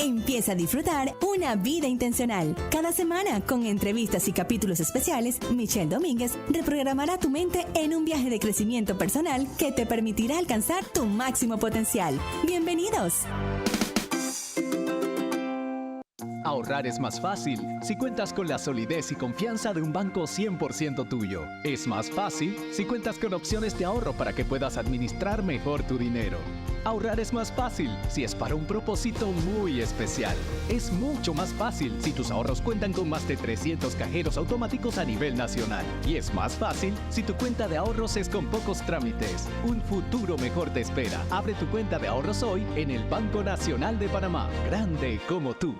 Empieza a disfrutar una vida intencional. Cada semana, con entrevistas y capítulos especiales, Michelle Domínguez reprogramará tu mente en un viaje de crecimiento personal que te permitirá alcanzar tu máximo potencial. ¡Bienvenidos! Ahorrar es más fácil si cuentas con la solidez y confianza de un banco 100% tuyo. Es más fácil si cuentas con opciones de ahorro para que puedas administrar mejor tu dinero. Ahorrar es más fácil si es para un propósito muy especial. Es mucho más fácil si tus ahorros cuentan con más de 300 cajeros automáticos a nivel nacional. Y es más fácil si tu cuenta de ahorros es con pocos trámites. Un futuro mejor te espera. Abre tu cuenta de ahorros hoy en el Banco Nacional de Panamá. Grande como tú.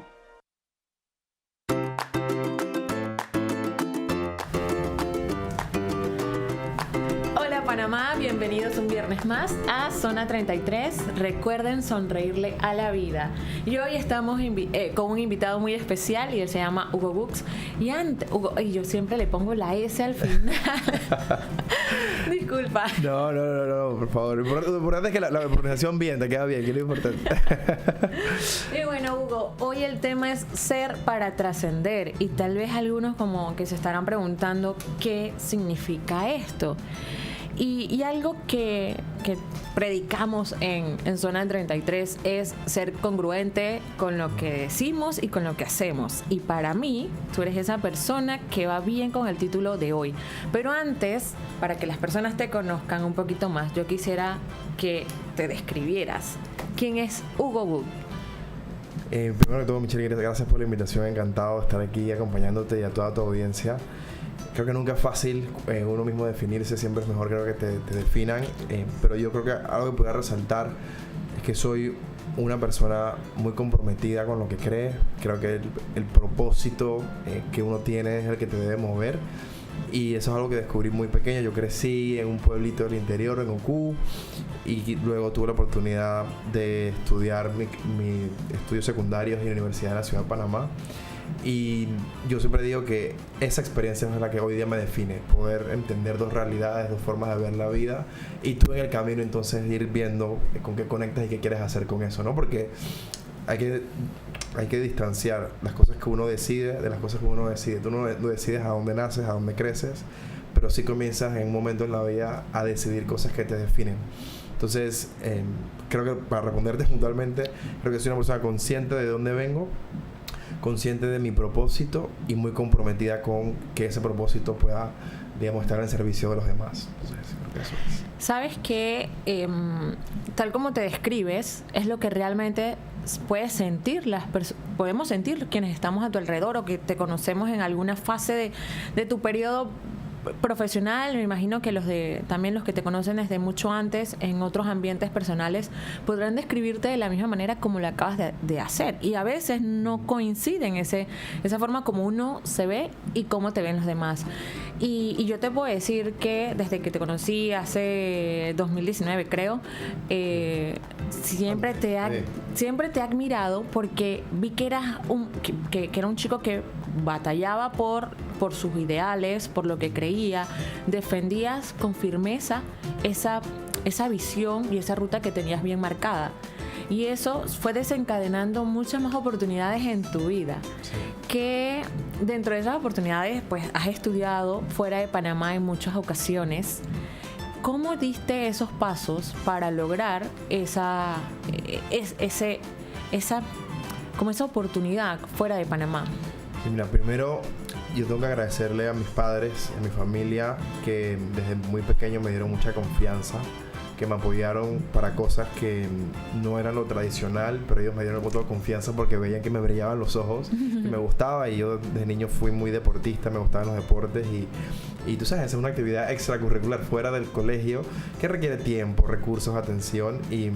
Panamá, bienvenidos un viernes más a Zona 33. Recuerden sonreírle a la vida. Y hoy estamos con un invitado muy especial y él se llama Hugo Bux. Y yo siempre le pongo la S al final. Disculpa. No, por favor. Lo importante es que la pronunciación bien, te queda bien, que es lo importante. Y bueno, Hugo, hoy el tema es ser para trascender. Y tal vez algunos como que se estarán preguntando qué significa esto. Y algo que predicamos en Zona 33 es ser congruente con lo que decimos y con lo que hacemos. Y para mí, tú eres esa persona que va bien con el título de hoy. Pero antes, para que las personas te conozcan un poquito más, yo quisiera que te describieras. ¿Quién es Hugo Bux? Primero que todo, Michelle, gracias por la invitación. Encantado de estar aquí acompañándote y a toda tu audiencia. Creo que nunca es fácil uno mismo definirse, siempre es mejor creo que te definan, pero yo creo que algo que pueda resaltar es que soy una persona muy comprometida con lo que cree. Creo que el propósito que uno tiene es el que te debe mover, y eso es algo que descubrí muy pequeño. Yo crecí en un pueblito del interior, en Ocú, y luego tuve la oportunidad de estudiar mis estudios secundarios en la Universidad de la Ciudad de Panamá. Y yo siempre digo que esa experiencia es la que hoy día me define, poder entender dos realidades, dos formas de ver la vida, y tú en el camino entonces ir viendo con qué conectas y qué quieres hacer con eso, ¿no? Porque hay que distanciar las cosas que uno decide de las cosas que uno decide. Tú no decides a dónde naces, a dónde creces, pero sí comienzas en un momento en la vida a decidir cosas que te definen. Entonces, creo que para responderte puntualmente, creo que soy una persona consciente de dónde vengo, consciente de mi propósito y muy comprometida con que ese propósito pueda, digamos, estar en servicio de los demás. Entonces, creo que eso es. Sabes que tal como te describes es lo que realmente puedes sentir podemos sentir quienes estamos a tu alrededor o que te conocemos en alguna fase de tu periodo profesional. Me imagino que también los que te conocen desde mucho antes en otros ambientes personales podrán describirte de la misma manera como lo acabas de hacer, y a veces no coinciden esa forma como uno se ve y cómo te ven los demás. Y yo te puedo decir que desde que te conocí hace 2019 creo, siempre te he admirado, porque vi que eras que era un chico que batallaba por sus ideales, por lo que creía, defendías con firmeza esa visión y esa ruta que tenías bien marcada. Y eso fue desencadenando muchas más oportunidades en tu vida. Sí. Que dentro de esas oportunidades, pues has estudiado fuera de Panamá en muchas ocasiones. ¿Cómo diste esos pasos para lograr esa oportunidad fuera de Panamá? Sí, mira, primero yo tengo que agradecerle a mis padres, a mi familia, que desde muy pequeño me dieron mucha confianza, que me apoyaron para cosas que no eran lo tradicional, pero ellos me dieron un voto de confianza porque veían que me brillaban los ojos, que me gustaba, y yo desde niño fui muy deportista, me gustaban los deportes, y tú sabes, es una actividad extracurricular fuera del colegio que requiere tiempo, recursos, atención, y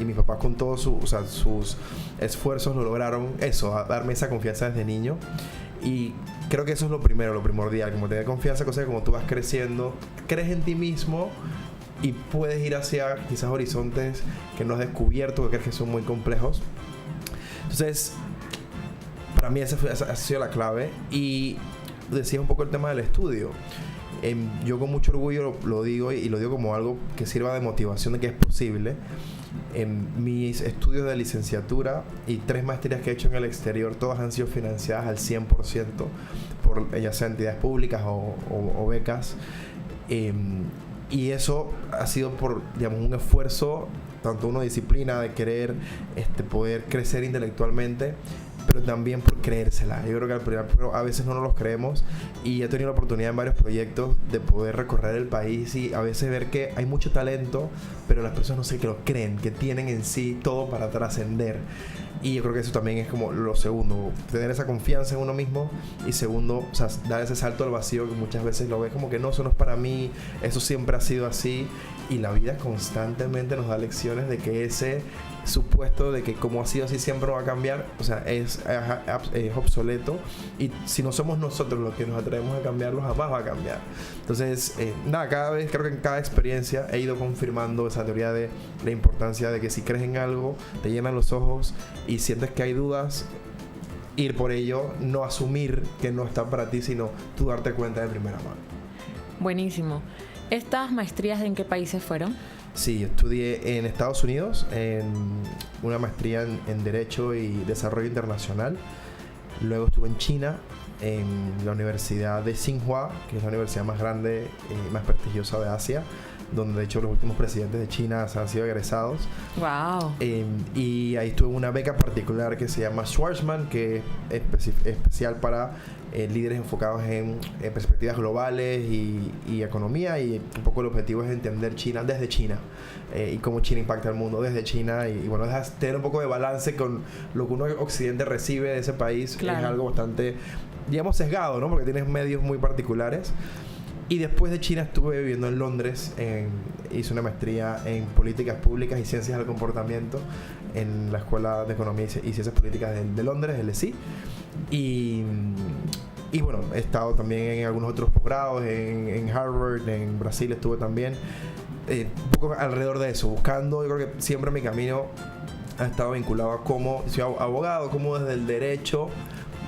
mis papás con todos sus esfuerzos lo lograron eso, darme esa confianza desde niño. Y creo que eso es lo primordial, como tener confianza, cosa que como tú vas creciendo, crees en ti mismo y puedes ir hacia quizás horizontes que no has descubierto, que crees que son muy complejos. Entonces, para mí esa ha sido la clave. Y decía un poco el tema del estudio. Yo con mucho orgullo lo digo y lo digo como algo que sirva de motivación de que es posible. Mis estudios de licenciatura y 3 maestrías que he hecho en el exterior, todas han sido financiadas al 100% por ya sea entidades públicas o becas. Y eso ha sido por, digamos, un esfuerzo, tanto una disciplina de querer poder crecer intelectualmente, pero también por creérsela. Yo creo que a veces no nos los creemos, y he tenido la oportunidad en varios proyectos de poder recorrer el país y a veces ver que hay mucho talento, pero las personas no sé que lo creen, que tienen en sí todo para trascender. Y yo creo que eso también es como lo segundo, tener esa confianza en uno mismo, y segundo, o sea, dar ese salto al vacío que muchas veces lo ves como que no, eso no es para mí, eso siempre ha sido así, y la vida constantemente nos da lecciones de que ese supuesto de que como ha sido así siempre no va a cambiar, o sea, es obsoleto, y si no somos nosotros los que nos atrevemos a cambiarlo, jamás va a cambiar. Entonces, cada vez, creo que en cada experiencia he ido confirmando esa teoría de la importancia de que si crees en algo, te llenan los ojos y sientes que hay dudas, ir por ello, no asumir que no está para ti, sino tú darte cuenta de primera mano. Buenísimo. ¿Estas maestrías en qué países fueron? Sí, yo estudié en Estados Unidos, en una maestría en Derecho y Desarrollo Internacional. Luego estuve en China, en la Universidad de Tsinghua, que es la universidad más grande y más prestigiosa de Asia, donde de hecho los últimos presidentes de China han sido egresados. ¡Wow! Y ahí tuve una beca particular que se llama Schwarzman, que es especial para líderes enfocados en perspectivas globales y economía, y un poco el objetivo es entender China desde China y cómo China impacta al mundo desde China, y bueno, es tener un poco de balance con lo que uno Occidente recibe de ese país. Claro. Es algo bastante, digamos, sesgado, ¿no? Porque tienes medios muy particulares. Y después de China estuve viviendo en Londres, hice una maestría en Políticas Públicas y Ciencias del Comportamiento en la Escuela de Economía y Ciencias Políticas de Londres, LSE. Y bueno, he estado también en algunos otros posgrados, en Harvard, en Brasil estuve también. Un poco alrededor de eso, buscando, yo creo que siempre mi camino ha estado vinculado a cómo, soy abogado, cómo desde el derecho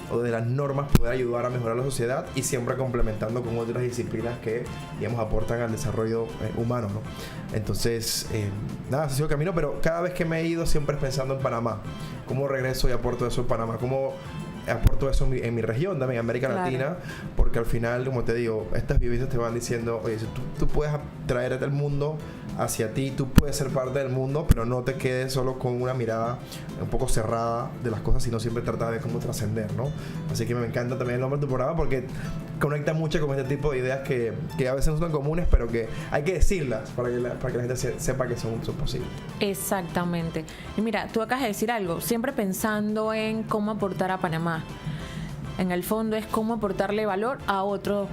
o de las normas poder ayudar a mejorar la sociedad, y siempre complementando con otras disciplinas que, digamos, aportan al desarrollo humano, ¿no? Entonces, nada, ese ha sido el camino, pero cada vez que me he ido siempre pensando en Panamá. ¿Cómo regreso y aporto eso en Panamá? ¿Cómo aporto eso en mi región, también en América Latina? Porque al final, como te digo, estas vivencias te van diciendo, oye, si tú puedes traer el mundo hacia ti, tú puedes ser parte del mundo, pero no te quedes solo con una mirada un poco cerrada de las cosas, sino siempre trata de cómo trascender, ¿no? Así que me encanta también el nombre de tu programa, porque conecta mucho con este tipo de ideas que a veces no son comunes, pero que hay que decirlas para que la gente sepa que son posibles. Exactamente. Y mira, tú acabas de decir algo, siempre pensando en cómo aportar a Panamá. En el fondo es cómo aportarle valor a otros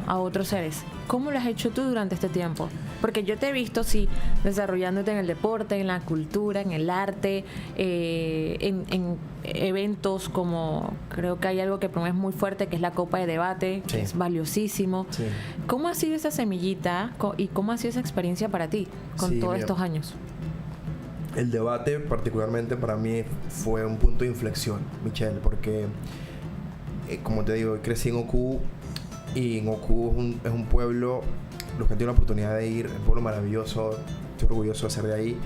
seres. ¿Cómo lo has hecho tú durante este tiempo? Porque yo te he visto, sí, desarrollándote en el deporte, en la cultura, en el arte, en eventos como, creo que hay algo que promueves muy fuerte, que es la Copa de Debate, que es valiosísimo. Sí. ¿Cómo ha sido esa semillita y cómo ha sido esa experiencia para ti con todos estos años? El debate, particularmente para mí, fue un punto de inflexión, Michelle, porque como te digo, crecí en Oku, y en Oku es un pueblo, los que han tenido la oportunidad de ir, un pueblo maravilloso, estoy orgulloso de ser de ahí,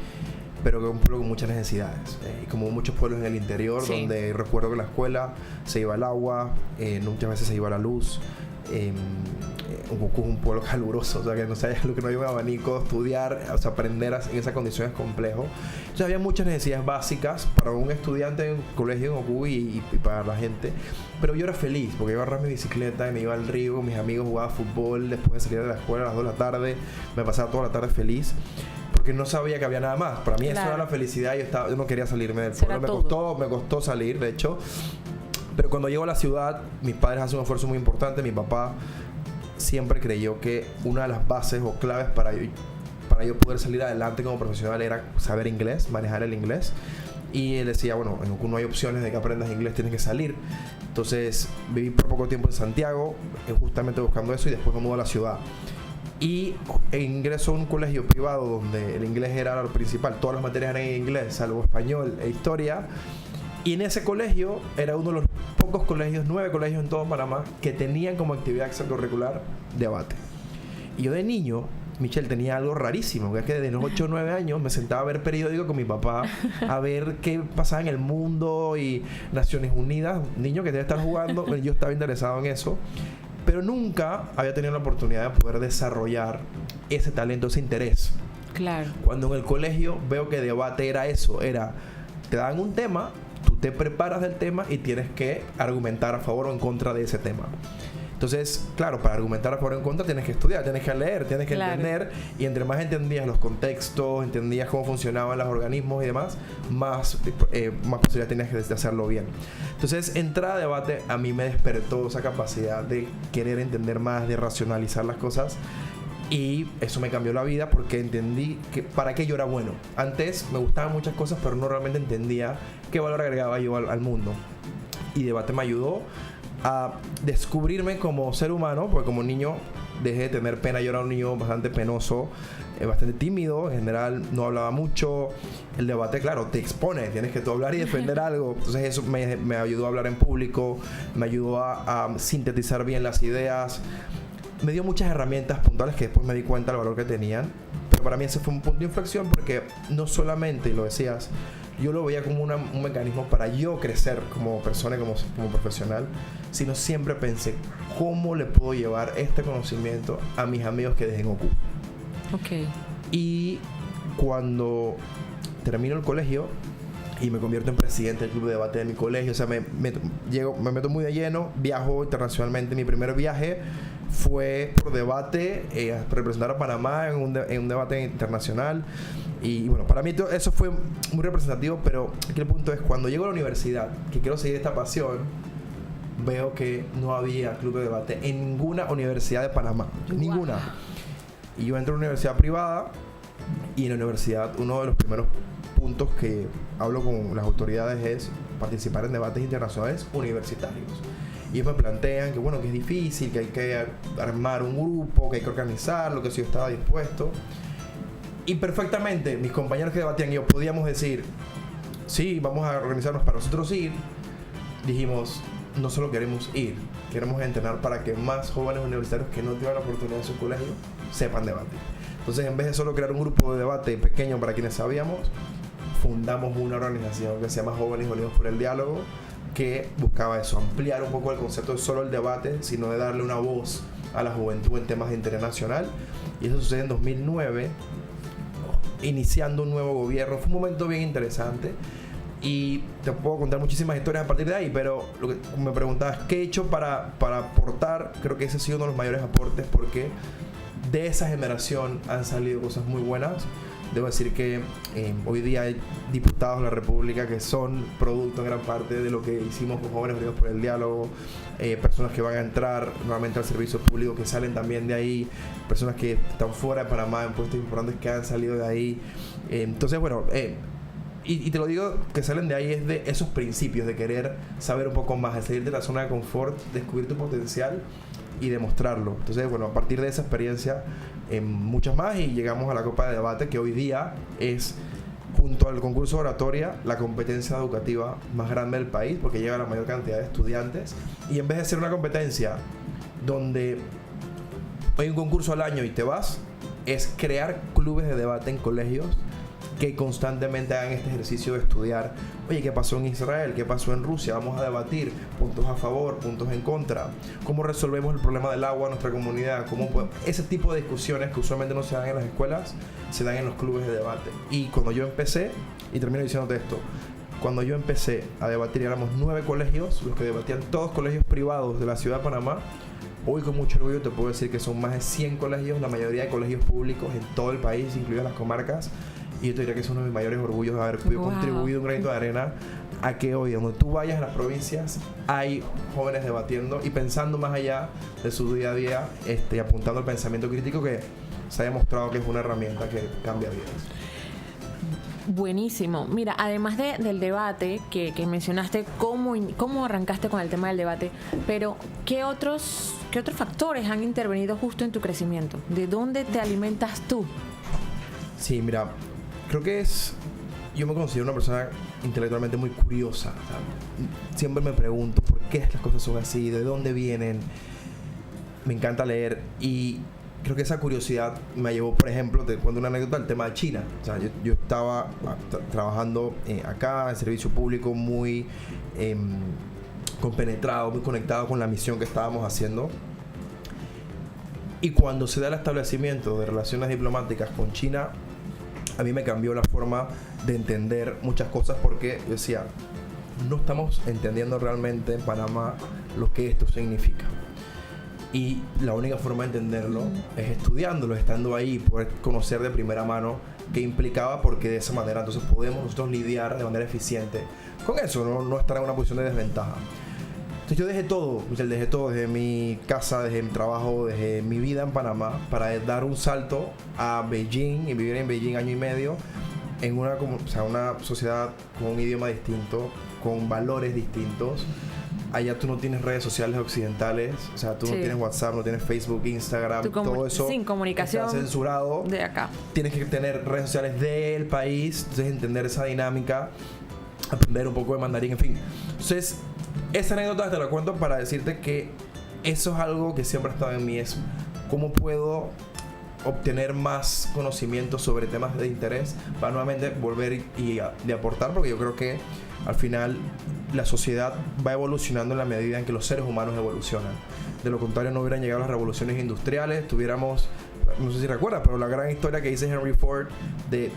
pero que es un pueblo con muchas necesidades, como muchos pueblos en el interior, sí, donde recuerdo que en la escuela se iba el agua, muchas veces se iba la luz. Oku es un pueblo caluroso, o sea, que no sabes lo que no hay un abanico, estudiar, o sea, aprender en esas condiciones es complejo. Entonces había muchas necesidades básicas para un estudiante en un colegio en Oku y para la gente, pero yo era feliz porque iba a agarrar mi bicicleta y me iba al río con mis amigos, jugaba fútbol, después de salir de la escuela a las 2 de la tarde, me pasaba toda la tarde feliz, porque no sabía que había nada más. Para mí, claro, eso era la felicidad. Yo no quería salirme del pueblo, me costó salir, de hecho. Pero cuando llego a la ciudad, mis padres hacen un esfuerzo muy importante. Mi papá siempre creyó que una de las bases o claves para yo poder salir adelante como profesional era saber inglés, manejar el inglés. Y él decía, bueno, en Oku no hay opciones de que aprendas inglés, tienes que salir. Entonces viví por poco tiempo en Santiago, justamente buscando eso, y después me mudé a la ciudad. Y ingreso a un colegio privado donde el inglés era lo principal. Todas las materias eran en inglés, salvo español e historia. Y en ese colegio era uno de los pocos colegios, 9 colegios en todo Panamá, que tenían como actividad extracurricular debate. Y yo de niño, Michelle, tenía algo rarísimo, que es que desde los 8 o 9 años me sentaba a ver periódico con mi papá, a ver qué pasaba en el mundo y Naciones Unidas, niño que debe estar jugando, yo estaba interesado en eso, pero nunca había tenido la oportunidad de poder desarrollar ese talento, ese interés. Claro. Cuando en el colegio veo que debate era eso, te dan un tema, tú te preparas del tema y tienes que argumentar a favor o en contra de ese tema. Entonces, claro, para argumentar a favor o en contra tienes que estudiar, tienes que leer, tienes que entender, y entre más entendías los contextos, entendías cómo funcionaban los organismos y demás, más posibilidad tenías de hacerlo bien. Entonces, entrar a debate a mí me despertó esa capacidad de querer entender más, de racionalizar las cosas, y eso me cambió la vida porque entendí que para qué yo era bueno. Antes me gustaban muchas cosas, pero no realmente entendía qué valor agregaba yo al mundo. Y debate me ayudó a descubrirme como ser humano, porque como niño dejé de tener pena. Yo era un niño bastante penoso, bastante tímido, en general no hablaba mucho. El debate, claro, te expone, tienes que tú hablar y defender algo. Entonces eso me ayudó a hablar en público, me ayudó a sintetizar bien las ideas, me dio muchas herramientas puntuales que después me di cuenta del valor que tenían. Pero para mí ese fue un punto de inflexión, porque no solamente, y lo decías, yo lo veía como un mecanismo para yo crecer como persona y como profesional, sino siempre pensé, ¿cómo le puedo llevar este conocimiento a mis amigos que dejen OCU? Ok. Y cuando termino el colegio y me convierto en presidente del club de debate de mi colegio, o sea, me meto muy de lleno, viajo internacionalmente. Mi primer viaje fue por debate, representar a Panamá en un debate internacional. Y bueno, para mí eso fue muy representativo, pero aquí el punto es, cuando llego a la universidad, que quiero seguir esta pasión, veo que no había club de debate en ninguna universidad de Panamá. Wow. Ninguna. Y yo entro a una universidad privada, y en la universidad uno de los primeros puntos que hablo con las autoridades es participar en debates internacionales universitarios. Y ellos me plantean que bueno, que es difícil, que hay que armar un grupo, que hay que organizarlo, que si yo estaba dispuesto. Y perfectamente mis compañeros que debatían y yo podíamos decir, sí, vamos a organizarnos para nosotros ir. Dijimos, no solo queremos ir, queremos entrenar para que más jóvenes universitarios que no tuvieron la oportunidad en su colegio sepan debatir. Entonces, en vez de solo crear un grupo de debate pequeño para quienes sabíamos, fundamos una organización que se llama Jóvenes Unidos por el Diálogo, que buscaba eso, ampliar un poco el concepto de solo el debate, sino de darle una voz a la juventud en temas de interés nacional. Y eso sucede en 2009, iniciando un nuevo gobierno. Fue un momento bien interesante y te puedo contar muchísimas historias a partir de ahí, pero lo que me preguntabas, ¿qué he hecho para aportar? Creo que ese ha sido uno de los mayores aportes, porque de esa generación han salido cosas muy buenas. Debo decir que hoy día hay diputados de la República que son producto en gran parte de lo que hicimos con Jóvenes Unidos por el Diálogo, personas que van a entrar nuevamente al servicio público que salen también de ahí, personas que están fuera de Panamá en puestos importantes que han salido de ahí. Entonces, bueno, y te lo digo, que salen de ahí es de esos principios de querer saber un poco más, de salir de la zona de confort, descubrir tu potencial y demostrarlo. Entonces, bueno, a partir de esa experiencia, muchas más, y llegamos a la Copa de Debate, que hoy día es, junto al concurso de oratoria, la competencia educativa más grande del país, porque llega a la mayor cantidad de estudiantes. Y en vez de ser una competencia donde hay un concurso al año y te vas, es crear clubes de debate en colegios que constantemente hagan este ejercicio de estudiar, oye, ¿qué pasó en Israel? ¿Qué pasó en Rusia? Vamos a debatir puntos a favor, puntos en contra, cómo resolvemos el problema del agua en nuestra comunidad, ese tipo de discusiones que usualmente no se dan en las escuelas, se dan en los clubes de debate. Y cuando yo empecé, y termino diciéndote esto, cuando yo empecé a debatir, éramos 9 colegios, los que debatían, todos colegios privados de la ciudad de Panamá. Hoy con mucho orgullo te puedo decir que son más de 100 colegios, la mayoría de colegios públicos en todo el país, incluidas las comarcas. Y yo te diría que es uno de mis mayores orgullos de haber contribuido un granito de arena a que hoy, donde tú vayas a las provincias, hay jóvenes debatiendo y pensando más allá de su día a día, apuntando al pensamiento crítico, que se ha demostrado que es una herramienta que cambia vidas. Buenísimo. Mira, además del debate que mencionaste, cómo arrancaste con el tema del debate, pero ¿qué otros factores han intervenido justo en tu crecimiento? ¿De dónde te alimentas tú? Sí, mira, creo que yo me considero una persona intelectualmente muy curiosa. O sea, siempre me pregunto por qué las cosas son así, de dónde vienen. Me encanta leer, y creo que esa curiosidad me llevó, por ejemplo, te cuento una anécdota, el tema de China. O sea, yo estaba trabajando acá en servicio público muy compenetrado, muy conectado con la misión que estábamos haciendo. Y cuando se da el establecimiento de relaciones diplomáticas con China, a mí me cambió la forma de entender muchas cosas, porque yo decía, no estamos entendiendo realmente en Panamá lo que esto significa. Y la única forma de entenderlo es estudiándolo, estando ahí, poder conocer de primera mano qué implicaba, porque de esa manera entonces podemos nosotros lidiar de manera eficiente con eso, no estar en una posición de desventaja. Entonces yo dejé todo, Michelle, dejé todo, desde mi casa, desde mi trabajo, desde mi vida en Panamá, para dar un salto a Beijing y vivir en Beijing año y medio, en una sociedad con un idioma distinto, con valores distintos. Allá tú no tienes redes sociales occidentales, o sea, tú no tienes WhatsApp, no tienes Facebook, Instagram, todo eso sin comunicación está censurado. De acá. Tienes que tener redes sociales del país, entonces entender esa dinámica, aprender un poco de mandarín, en fin. Entonces, esa anécdota te la cuento para decirte que eso es algo que siempre ha estado en mí, es cómo puedo obtener más conocimiento sobre temas de interés para nuevamente volver y de aportar, porque yo creo que al final la sociedad va evolucionando en la medida en que los seres humanos evolucionan. De lo contrario, no hubieran llegado las revoluciones industriales, tuviéramos, no sé si recuerdas, pero la gran historia que dice Henry Ford de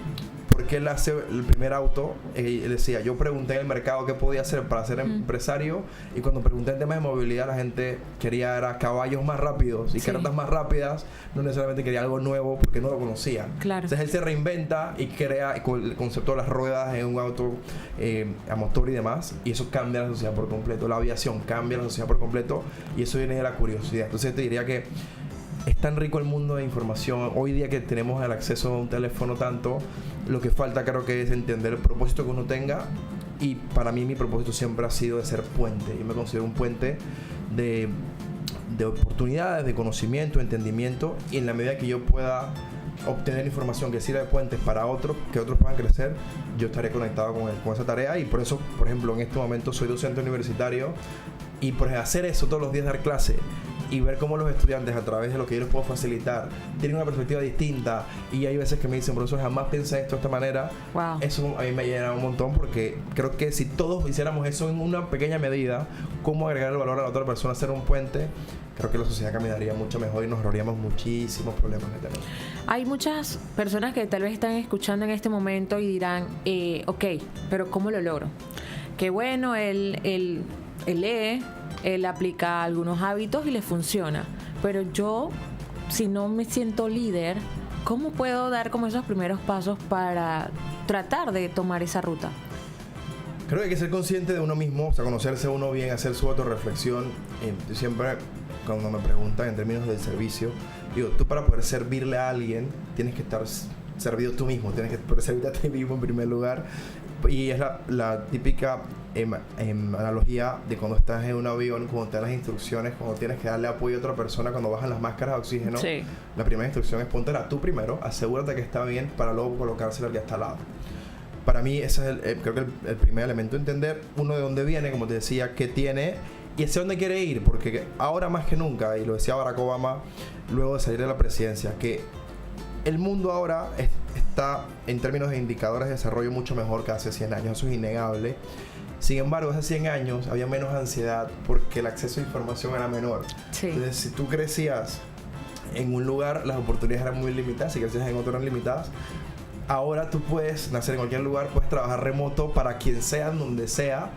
por qué él hace el primer auto. Él decía, yo pregunté en el mercado qué podía hacer para ser empresario, y cuando pregunté en temas de movilidad, la gente quería era caballos más rápidos y carretas más rápidas, no necesariamente quería algo nuevo porque no lo conocían. Claro. Entonces él se reinventa y crea el concepto de las ruedas en un auto a motor y demás, y eso cambia la sociedad por completo. La aviación cambia la sociedad por completo, y eso viene de la curiosidad. Entonces te diría que es tan rico el mundo de información hoy día que tenemos el acceso a un teléfono tanto. Lo que falta creo que es entender el propósito que uno tenga, y para mí mi propósito siempre ha sido de ser puente. Yo me considero un puente de oportunidades, de conocimiento, entendimiento, y en la medida que yo pueda obtener información que sirva de puentes para otros, que otros puedan crecer, yo estaré conectado con esa tarea. Y por eso, por ejemplo, en este momento soy docente universitario, y por hacer eso todos los días, dar clase y ver cómo los estudiantes, a través de lo que yo les puedo facilitar, tienen una perspectiva distinta. Y hay veces que me dicen, profesor, jamás pensé esto de esta manera. Wow. Eso a mí me llena un montón, porque creo que si todos hiciéramos eso en una pequeña medida, cómo agregar el valor a la otra persona, hacer un puente, creo que la sociedad caminaría mucho mejor y nos ahorraríamos muchísimos problemas que tenemos. Hay muchas personas que tal vez están escuchando en este momento y dirán, ok, pero ¿cómo lo logro? Que bueno, él lee, él aplica algunos hábitos y le funciona, pero yo, si no me siento líder, ¿cómo puedo dar como esos primeros pasos para tratar de tomar esa ruta? Creo que hay que ser consciente de uno mismo, o sea, conocerse uno bien, hacer su autorreflexión. Siempre cuando me preguntan en términos del servicio, digo, tú para poder servirle a alguien tienes que estar servido tú mismo, tienes que poder servirte a ti mismo en primer lugar. Y es la típica analogía de cuando estás en un avión, cuando te dan las instrucciones, cuando tienes que darle apoyo a otra persona, cuando bajan las máscaras de oxígeno. Sí. La primera instrucción es póntela tú primero, asegúrate que está bien para luego colocársela al que está al lado. Para mí ese es creo que el primer elemento, entender uno de dónde viene, como te decía, qué tiene y hacia dónde quiere ir, porque ahora más que nunca, y lo decía Barack Obama luego de salir de la presidencia, que el mundo ahora está en términos de indicadores de desarrollo mucho mejor que hace 100 años, eso es innegable. Sin embargo, hace 100 años había menos ansiedad porque el acceso a información era menor. Sí. Entonces, si tú crecías en un lugar, las oportunidades eran muy limitadas, si crecías en otro eran limitadas. Ahora tú puedes nacer en cualquier lugar, puedes trabajar remoto para quien sea, donde sea.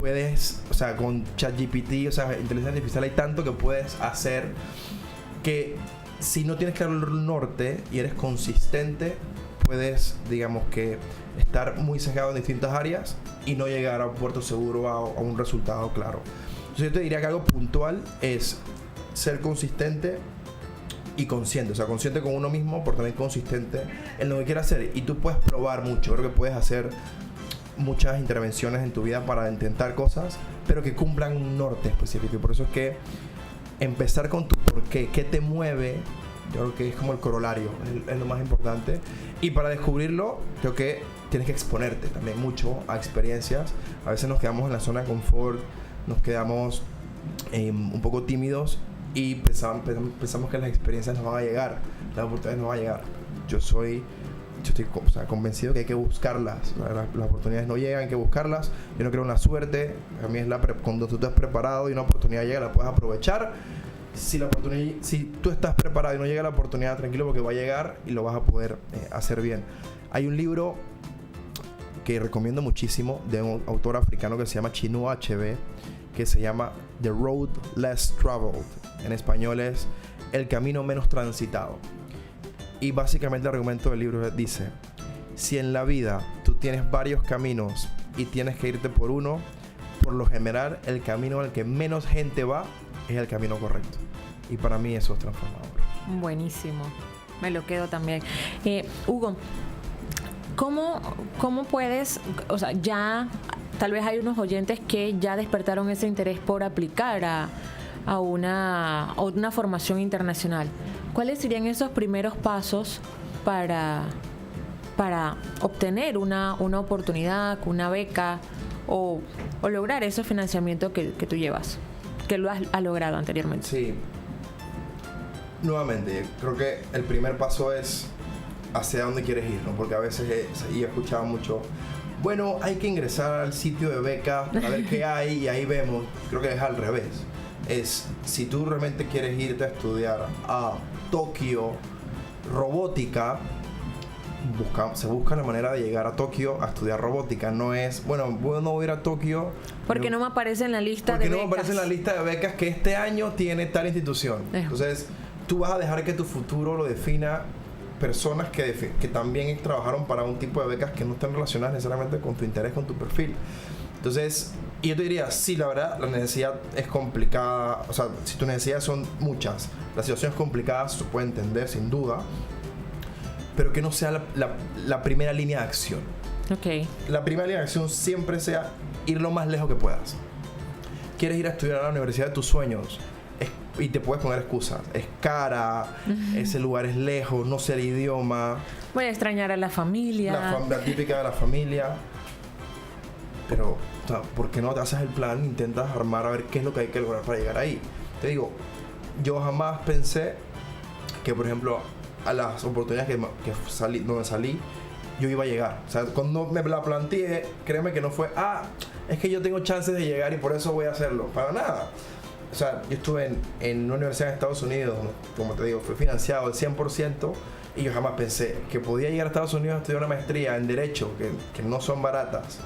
Puedes, o sea, con ChatGPT, o sea, inteligencia artificial, hay tanto que puedes hacer que si no tienes claro el norte y eres consistente, puedes, digamos que, estar muy sesgado en distintas áreas y no llegar a un puerto seguro, a un resultado claro. Entonces yo te diría que algo puntual es ser consistente y consciente, o sea, consciente con uno mismo, pero también consistente en lo que quieras hacer. Y tú puedes probar mucho, creo que puedes hacer muchas intervenciones en tu vida para intentar cosas, pero que cumplan un norte específico. Y por eso es que empezar con tu por qué, qué te mueve, yo creo que es como el corolario, es lo más importante. Y para descubrirlo, creo que tienes que exponerte también mucho a experiencias. A veces nos quedamos en la zona de confort, nos quedamos un poco tímidos y pensamos que las experiencias nos van a llegar, las oportunidades nos van a llegar. Yo estoy convencido que hay que buscarlas. Las oportunidades no llegan, hay que buscarlas. Yo no creo en la suerte. A mí es cuando tú estás preparado y una oportunidad llega, la puedes aprovechar. Si tú estás preparado y no llega la oportunidad, tranquilo, porque va a llegar y lo vas a poder hacer bien. Hay un libro que recomiendo muchísimo de un autor africano que se llama Chinua Achebe, que se llama The Road Less Traveled. En español es El camino menos transitado. Y básicamente el argumento del libro dice: si en la vida tú tienes varios caminos y tienes que irte por uno, por lo general el camino al que menos gente va es el camino correcto. Y para mí eso es transformador. Buenísimo. Me lo quedo también. Hugo, ¿cómo puedes, o sea, ya tal vez hay unos oyentes que ya despertaron ese interés por aplicar a una formación internacional? ¿Cuáles serían esos primeros pasos para obtener una oportunidad, una beca o lograr ese financiamiento que tú llevas, que lo has logrado anteriormente? Sí. Nuevamente, creo que el primer paso es hacia dónde quieres ir, ¿no? Porque a veces he escuchado mucho, bueno, hay que ingresar al sitio de becas a ver qué hay y ahí vemos. Creo que es al revés. Si tú realmente quieres irte a estudiar a Tokio robótica, se busca la manera de llegar a Tokio a estudiar robótica. No es, bueno, voy a ir a Tokio porque no me aparece en la lista de becas. Porque no me aparece en la lista de becas que este año tiene tal institución. Entonces, tú vas a dejar que tu futuro lo defina personas que también trabajaron para un tipo de becas que no están relacionadas necesariamente con tu interés, con tu perfil. Entonces, y yo te diría, sí, la verdad, la necesidad es complicada. O sea, si tus necesidades son muchas, la situación es complicada, se puede entender sin duda, pero que no sea la primera línea de acción. Okay. La primera línea de acción siempre sea ir lo más lejos que puedas. ¿Quieres ir a estudiar a la universidad de tus sueños? Y te puedes poner excusas. Es cara, ese lugar es lejos, no sé el idioma. Voy a extrañar a la familia. La típica de la familia. Pero, o sea, ¿por qué no te haces el plan? Intentas armar a ver qué es lo que hay que lograr para llegar ahí. Te digo, yo jamás pensé que, por ejemplo, a las oportunidades donde salí, yo iba a llegar. O sea, cuando me la planteé, créeme que no fue, es que yo tengo chances de llegar y por eso voy a hacerlo. Para nada. O sea, yo estuve en una universidad en Estados Unidos, como te digo, fue financiado al 100%, y yo jamás pensé que podía llegar a Estados Unidos a estudiar una maestría en Derecho, que no son baratas,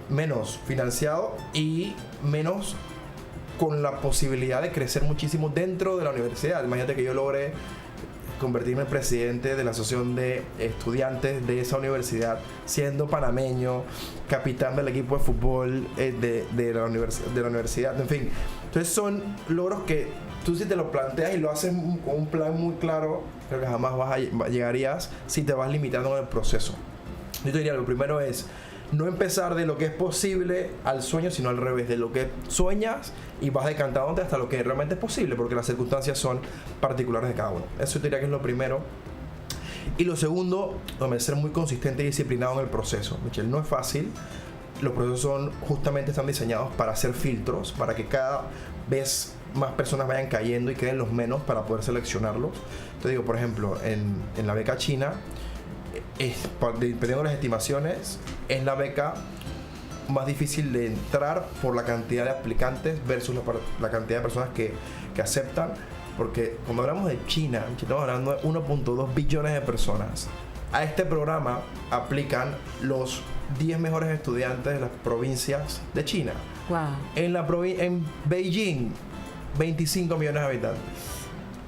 menos financiado y menos con la posibilidad de crecer muchísimo dentro de la universidad. Imagínate que yo logré convertirme en presidente de la asociación de estudiantes de esa universidad, siendo panameño, capitán del equipo de fútbol de la universidad, en fin. Entonces son logros que tú, si te lo planteas y lo haces con un plan muy claro, creo que jamás llegarías si te vas limitando en el proceso. Yo te diría, lo primero es no empezar de lo que es posible al sueño, sino al revés, de lo que sueñas y vas decantándote hasta lo que realmente es posible, porque las circunstancias son particulares de cada uno. Eso te diría que es lo primero. Y lo segundo, ser muy consistente y disciplinado en el proceso. Michelle, no es fácil. Los procesos están diseñados para hacer filtros, para que cada vez más personas vayan cayendo y queden los menos para poder seleccionarlos. Te digo, por ejemplo, en la beca china, dependiendo de las estimaciones, es la beca más difícil de entrar por la cantidad de aplicantes versus la cantidad de personas que aceptan, porque cuando hablamos de China, estamos hablando de 1.2 billones de personas. A este programa aplican los 10 mejores estudiantes de las provincias de China. Wow. En Beijing, 25 millones de habitantes.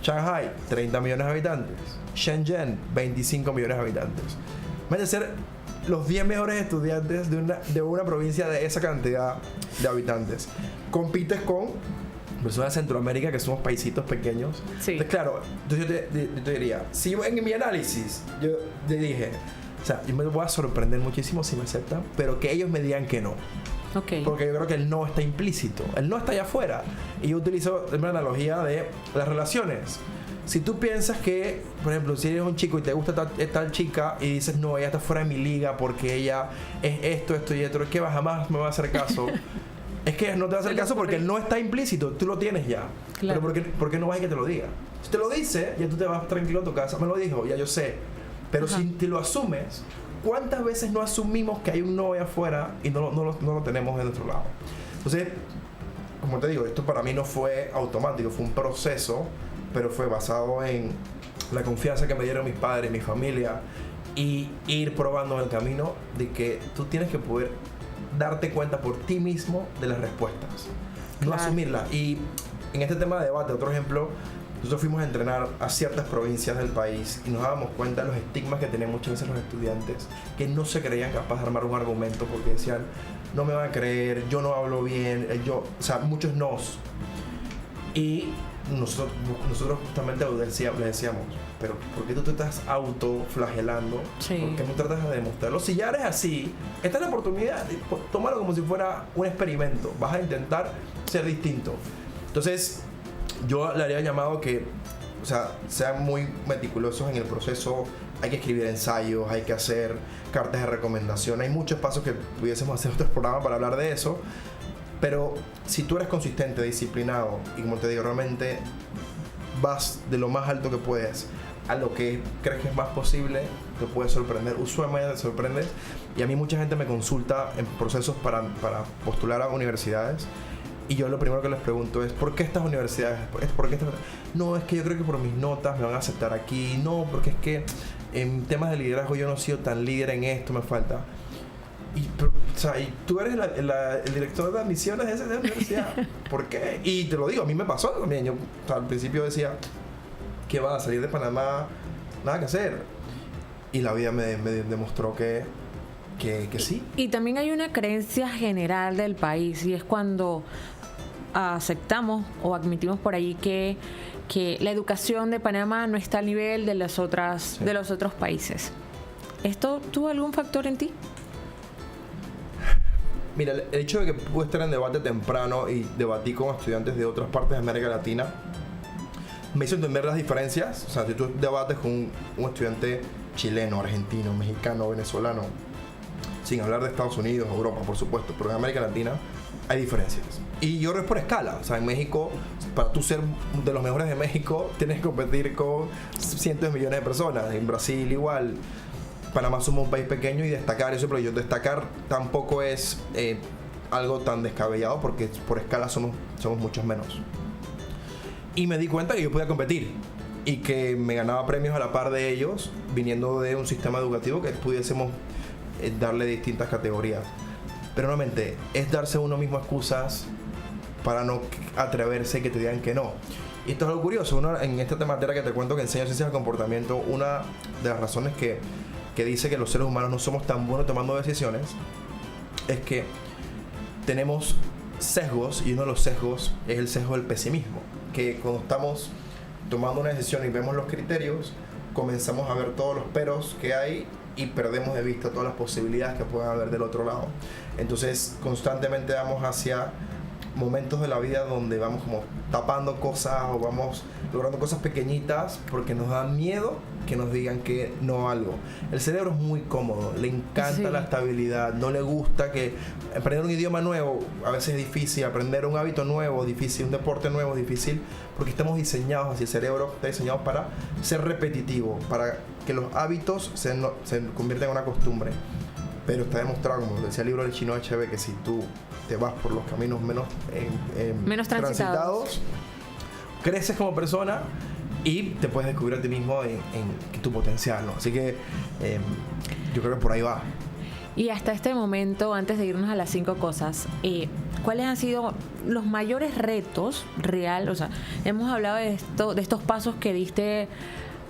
Shanghai, 30 millones de habitantes. Shenzhen, 25 millones de habitantes. Van a ser los 10 mejores estudiantes de una provincia de esa cantidad de habitantes. Compites con personas de Centroamérica, que somos paisitos pequeños. Sí. Entonces, claro, yo te diría, si yo en mi análisis, yo dije, o sea, yo me voy a sorprender muchísimo si me aceptan, pero que ellos me digan que no. Okay. Porque yo creo que el no está implícito, el no está allá afuera. Y yo utilizo una analogía de las relaciones. Si tú piensas que, por ejemplo, si eres un chico y te gusta tal chica y dices, no, ella está fuera de mi liga porque ella es esto y esto, es que jamás me va a hacer caso. Es que no te va a hacer Se le caso porque ocurre. no está implícito, tú lo tienes ya. Claro. Pero ¿por qué no vas a que te lo diga? Si te lo dice, ya tú te vas tranquilo a tu casa. Me lo dijo, ya yo sé. Pero Ajá. si te lo asumes, ¿cuántas veces no asumimos que hay un no allá afuera y no lo tenemos de nuestro lado? Entonces, como te digo, esto para mí no fue automático, fue un proceso, pero fue basado en la confianza que me dieron mis padres, mi familia, y ir probando en el camino de que tú tienes que poder darte cuenta por ti mismo de las respuestas, no Claro. asumirlas. Y en este tema de debate, otro ejemplo, nosotros fuimos a entrenar a ciertas provincias del país y nos dábamos cuenta de los estigmas que tenían muchas veces los estudiantes, que no se creían capaces de armar un argumento porque decían, no me van a creer, yo no hablo bien, o sea, muchos nos. Y nosotros justamente le decíamos, pero ¿por qué tú te estás autoflagelando? Sí. ¿Por qué no tratas de demostrarlo? Si ya eres así, esta es la oportunidad, tómalo como si fuera un experimento, vas a intentar ser distinto. Entonces, yo le haría llamado que, o sea, sean muy meticulosos en el proceso. Hay que escribir ensayos, hay que hacer cartas de recomendación. Hay muchos pasos que pudiésemos hacer otros programas para hablar de eso. Pero si tú eres consistente, disciplinado y, como te digo, realmente vas de lo más alto que puedes a lo que crees que es más posible, te puedes sorprender. Usualmente te sorprendes. Y a mí mucha gente me consulta en procesos para postular a universidades. Y yo lo primero que les pregunto es, ¿por qué estas universidades? ¿Por qué estas? No, es que yo creo que por mis notas me van a aceptar aquí. No, porque es que en temas de liderazgo yo no he sido tan líder en esto, me falta. O sea, y tú eres el director de admisiones de esa universidad. ¿Por qué? Y te lo digo, a mí me pasó también. Yo, o sea, al principio decía, ¿qué va a salir de Panamá? Nada que hacer. Y la vida me demostró que sí. Y también hay una creencia general del país, y es cuando aceptamos o admitimos por ahí que la educación de Panamá no está al nivel de los otros países. ¿Esto tuvo algún factor en ti? Mira, el hecho de que pude estar en debate temprano y debatí con estudiantes de otras partes de América Latina me hizo entender las diferencias. O sea, si tú debates con un estudiante chileno, argentino, mexicano, venezolano, sin hablar de Estados Unidos, Europa, por supuesto, pero en América Latina hay diferencias. Y yo creo que es por escala. O sea, en México, para tú ser de los mejores de México, tienes que competir con cientos de millones de personas. En Brasil igual. Panamá somos un país pequeño y destacar eso, pero destacar tampoco es algo tan descabellado porque por escala somos muchos menos. Y me di cuenta que yo podía competir y que me ganaba premios a la par de ellos, viniendo de un sistema educativo que pudiésemos darle distintas categorías. Pero nuevamente, es darse uno mismo excusas para no atreverse y que te digan que no. Y esto es algo curioso. En esta materia que te cuento que enseño ciencias del comportamiento, una de las razones que dice que los seres humanos no somos tan buenos tomando decisiones es que tenemos sesgos, y uno de los sesgos es el sesgo del pesimismo, que cuando estamos tomando una decisión y vemos los criterios, comenzamos a ver todos los peros que hay y perdemos de vista todas las posibilidades que puedan haber del otro lado. Entonces constantemente vamos hacia momentos de la vida donde vamos como tapando cosas o vamos logrando cosas pequeñitas porque nos da miedo que nos digan que no algo. El cerebro es muy cómodo, le encanta la estabilidad, no le gusta que aprender un idioma nuevo a veces es difícil, aprender un hábito nuevo es difícil, un deporte nuevo es difícil, porque estamos diseñados, así el cerebro está diseñado para ser repetitivo, para que los hábitos se conviertan en una costumbre. Pero está demostrado, como decía el libro del Chino HB, que si tú te vas por los caminos menos transitados, creces como persona y te puedes descubrir a ti mismo en tu potencial, ¿no? Así que yo creo que por ahí va. Y hasta este momento, antes de irnos a las 5 cosas, ¿cuáles han sido los mayores retos real? O sea, hemos hablado de estos pasos que diste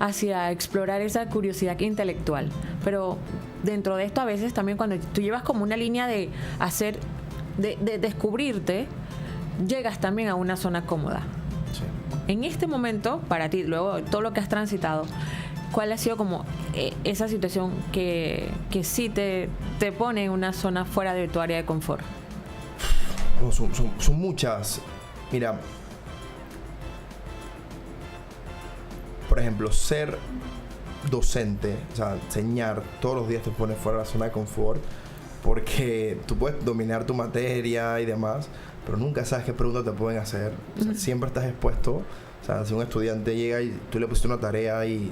hacia explorar esa curiosidad intelectual, pero dentro de esto a veces también cuando tú llevas como una línea de hacer, de descubrirte, llegas también a una zona cómoda. Sí. En este momento, para ti, luego de todo lo que has transitado, ¿cuál ha sido como esa situación que sí te pone en una zona fuera de tu área de confort? Oh, son muchas. Mira, por ejemplo, ser docente, o sea, enseñar todos los días te pone fuera de la zona de confort. porque tú puedes dominar tu materia y demás, pero nunca sabes qué preguntas te pueden hacer. O sea, siempre estás expuesto. O sea, si un estudiante llega y tú le pusiste una tarea y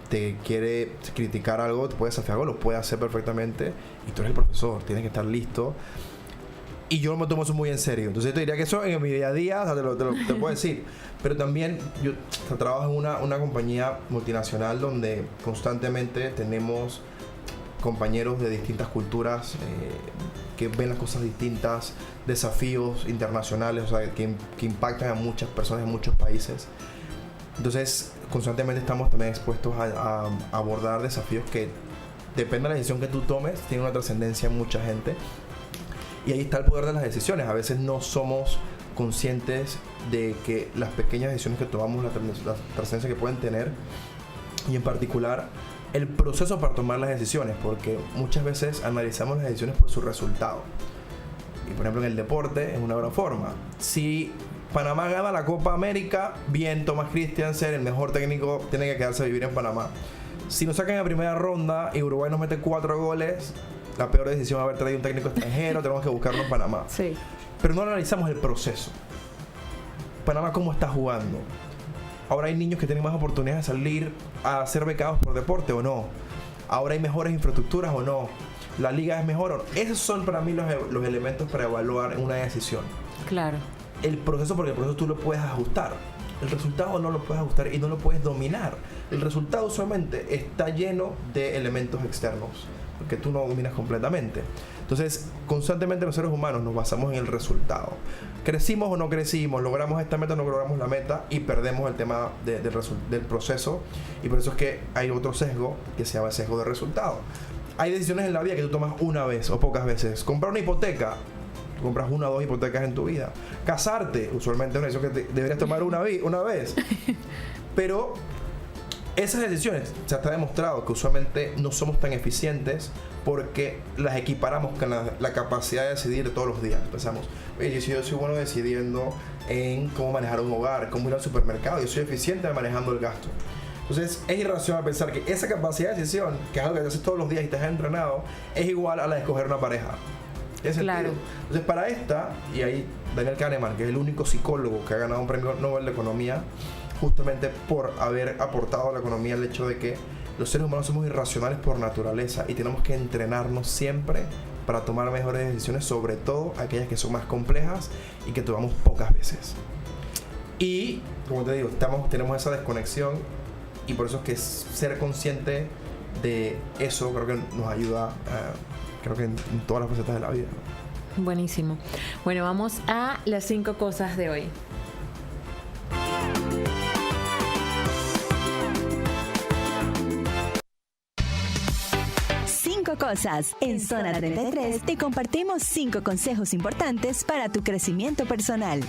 te quiere criticar algo, te puede desafiar algo, lo puede hacer perfectamente, y tú eres el profesor, tienes que estar listo. Y yo me tomo eso muy en serio. Entonces te diría que eso en mi día a día, o sea, te lo puedo decir. Pero también yo trabajo en una compañía multinacional donde constantemente tenemos compañeros de distintas culturas que ven las cosas distintas, desafíos internacionales, o sea, que impactan a muchas personas en muchos países. Entonces, constantemente estamos también expuestos a abordar desafíos que, depende de la decisión que tú tomes, tienen una trascendencia en mucha gente. Y ahí está el poder de las decisiones. A veces no somos conscientes de que las pequeñas decisiones que tomamos, la trascendencia que pueden tener, y en particular el proceso para tomar las decisiones, porque muchas veces analizamos las decisiones por su resultado. Y por ejemplo en el deporte es una buena forma. Si Panamá gana la Copa América, bien, Thomas Christiansen, el mejor técnico, tiene que quedarse a vivir en Panamá. Si nos sacan en la primera ronda y Uruguay nos mete 4 goles, la peor decisión es haber traído un técnico extranjero, tenemos que buscarlo en Panamá. Sí. Pero no analizamos el proceso. Panamá, ¿cómo está jugando? Ahora hay niños que tienen más oportunidades de salir a ser becados por deporte o no. Ahora hay mejores infraestructuras o no. La liga es mejor o no. Esos son para mí los elementos para evaluar una decisión. Claro. El proceso, porque el proceso tú lo puedes ajustar. El resultado no lo puedes ajustar y no lo puedes dominar. El resultado usualmente está lleno de elementos externos que tú no dominas completamente. Entonces, constantemente los seres humanos nos basamos en el resultado. Crecimos o no crecimos, logramos esta meta o no logramos la meta, y perdemos el tema del proceso. Y por eso es que hay otro sesgo que se llama el sesgo de resultado. Hay decisiones en la vida que tú tomas una vez o pocas veces. Comprar una hipoteca, tú compras 1 o 2 hipotecas en tu vida. Casarte, usualmente es una decisión que deberías tomar una vez. Pero esas decisiones, se está demostrado que usualmente no somos tan eficientes porque las equiparamos con la capacidad de decidir todos los días. Pensamos, oye, si yo soy bueno decidiendo en cómo manejar un hogar, cómo ir al supermercado, yo soy eficiente manejando el gasto. Entonces es irracional pensar que esa capacidad de decisión, que es algo que te haces todos los días y te has entrenado, es igual a la de escoger una pareja. ¿Tiene Claro. sentido? Entonces para esta, y ahí Daniel Kahneman, que es el único psicólogo que ha ganado un premio Nobel de Economía, justamente por haber aportado a la economía el hecho de que los seres humanos somos irracionales por naturaleza y tenemos que entrenarnos siempre para tomar mejores decisiones, sobre todo aquellas que son más complejas y que tomamos pocas veces. Y, como te digo, tenemos esa desconexión, y por eso es que ser consciente de eso creo que nos ayuda, creo que en todas las facetas de la vida. Buenísimo. Bueno, vamos a las 5 cosas de hoy. Cosas. En Zona 33 te compartimos 5 consejos importantes para tu crecimiento personal.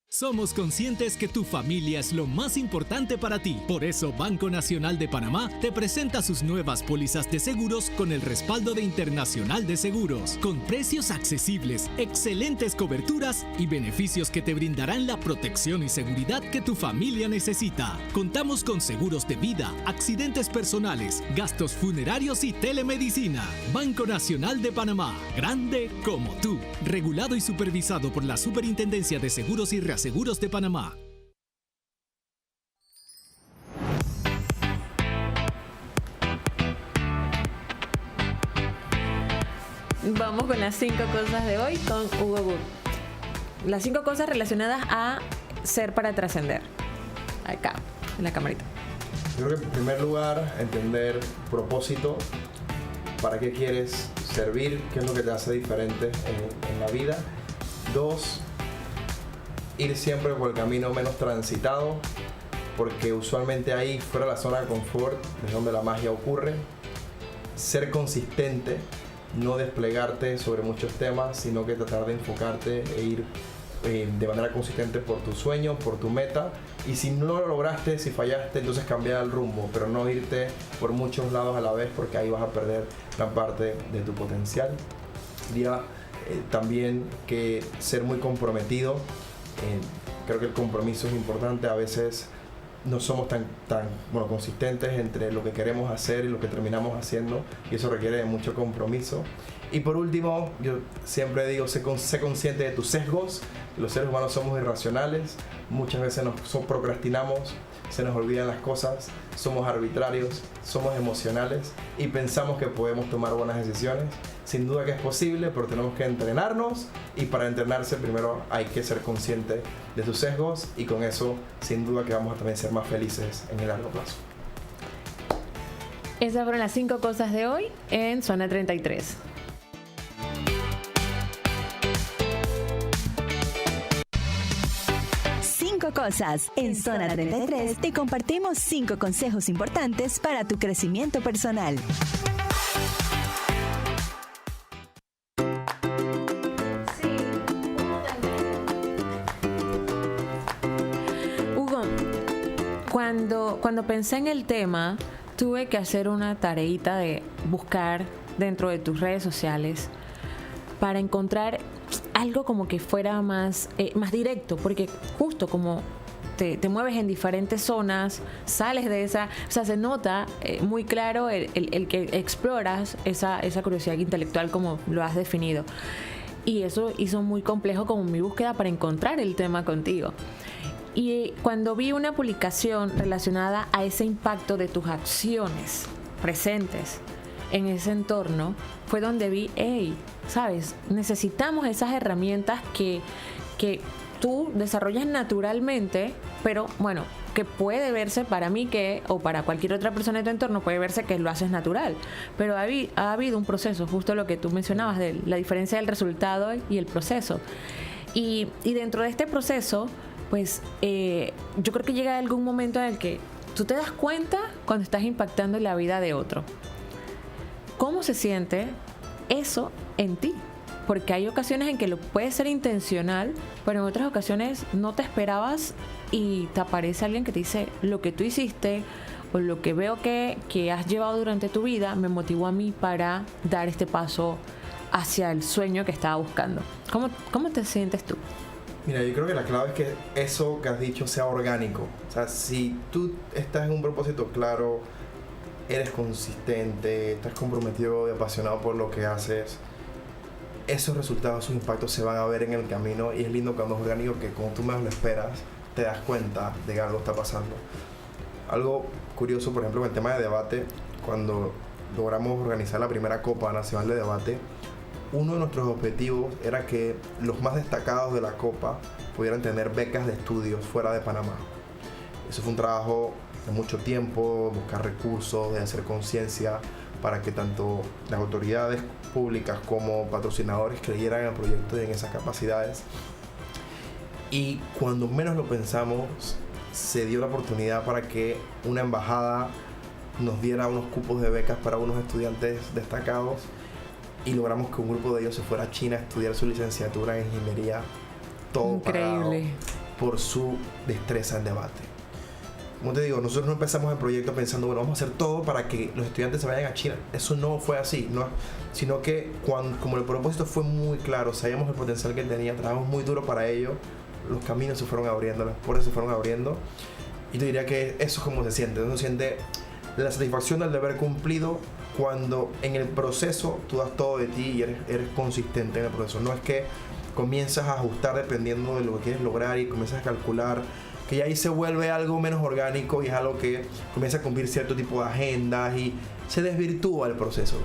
Somos conscientes que tu familia es lo más importante para ti. Por eso, Banco Nacional de Panamá te presenta sus nuevas pólizas de seguros con el respaldo de Internacional de Seguros, con precios accesibles, excelentes coberturas y beneficios que te brindarán la protección y seguridad que tu familia necesita. Contamos con seguros de vida, accidentes personales, gastos funerarios y telemedicina. Banco Nacional de Panamá, grande como tú. Regulado y supervisado por la Superintendencia de Seguros y Reaseguros de Panamá. Vamos con las 5 cosas de hoy con Hugo Wood. Las 5 cosas relacionadas a ser para trascender. Acá, en la camarita. Yo creo que en primer lugar, entender propósito, para qué quieres servir, qué es lo que te hace diferente en la vida. 2, ir siempre por el camino menos transitado, porque usualmente ahí, fuera de la zona de confort, es donde la magia ocurre. Ser consistente, no desplegarte sobre muchos temas, sino que tratar de enfocarte e ir de manera consistente por tu sueño, por tu meta. Y si no lo lograste, si fallaste, entonces cambiar el rumbo, pero no irte por muchos lados a la vez, porque ahí vas a perder gran parte de tu potencial. Diría también que ser muy comprometido. Creo que el compromiso es importante. A veces no somos tan consistentes entre lo que queremos hacer y lo que terminamos haciendo, y eso requiere de mucho compromiso. Y por último, yo siempre digo, sé consciente de tus sesgos. Los seres humanos somos irracionales, muchas veces procrastinamos, se nos olvidan las cosas, somos arbitrarios, somos emocionales y pensamos que podemos tomar buenas decisiones. Sin duda que es posible, pero tenemos que entrenarnos, y para entrenarse primero hay que ser consciente de tus sesgos, y con eso sin duda que vamos a también ser más felices en el largo plazo. Esas fueron las 5 cosas de hoy en Zona 33. Cosas. En Zona 33 te compartimos 5 consejos importantes para tu crecimiento personal. Hugo, cuando pensé en el tema, tuve que hacer una tareita de buscar dentro de tus redes sociales para encontrar algo como que fuera más directo, porque justo como te mueves en diferentes zonas, sales de esa, o sea, se nota muy claro el que exploras esa curiosidad intelectual como lo has definido, y eso hizo muy complejo como mi búsqueda para encontrar el tema contigo. Y cuando vi una publicación relacionada a ese impacto de tus acciones presentes en ese entorno, fue donde vi, ¿sabes? Necesitamos esas herramientas que tú desarrollas naturalmente, pero bueno, que puede verse para mí o para cualquier otra persona de tu entorno, puede verse que lo haces natural, pero ha habido un proceso, justo lo que tú mencionabas, de la diferencia del resultado y el proceso. Y dentro de este proceso, pues yo creo que llega algún momento en el que tú te das cuenta cuando estás impactando en la vida de otro. ¿Cómo se siente eso en ti? Porque hay ocasiones en que lo puede ser intencional, pero en otras ocasiones no te esperabas y te aparece alguien que te dice: lo que tú hiciste o lo que veo que has llevado durante tu vida me motivó a mí para dar este paso hacia el sueño que estaba buscando. ¿Cómo te sientes tú? Mira, yo creo que la clave es que eso que has dicho sea orgánico. O sea, si tú estás en un propósito claro, eres consistente, estás comprometido y apasionado por lo que haces, esos resultados, esos impactos se van a ver en el camino, y es lindo cuando es orgánico, que cuando tú menos lo esperas te das cuenta de que algo está pasando. Algo curioso, por ejemplo, en el tema de debate, cuando logramos organizar la primera Copa Nacional de Debate, uno de nuestros objetivos era que los más destacados de la Copa pudieran tener becas de estudios fuera de Panamá. Eso fue un trabajo de mucho tiempo, buscar recursos, de hacer conciencia para que tanto las autoridades públicas como patrocinadores creyeran en el proyecto y en esas capacidades. Y cuando menos lo pensamos, se dio la oportunidad para que una embajada nos diera unos cupos de becas para unos estudiantes destacados, y logramos que un grupo de ellos se fuera a China a estudiar su licenciatura en ingeniería, todo pagado por su destreza en debate. Como te digo, nosotros no empezamos el proyecto pensando, bueno, vamos a hacer todo para que los estudiantes se vayan a China. Eso no fue así, ¿no? Sino que como el propósito fue muy claro, sabíamos el potencial que tenía, trabajamos muy duro para ello, los caminos se fueron abriendo, las puertas se fueron abriendo, y te diría que eso es como se siente. Uno siente la satisfacción del deber cumplido cuando en el proceso tú das todo de ti y eres consistente en el proceso. No es que comienzas a ajustar dependiendo de lo que quieres lograr y comienzas a calcular, que ya ahí se vuelve algo menos orgánico y es algo que comienza a cumplir cierto tipo de agendas y se desvirtúa el proceso.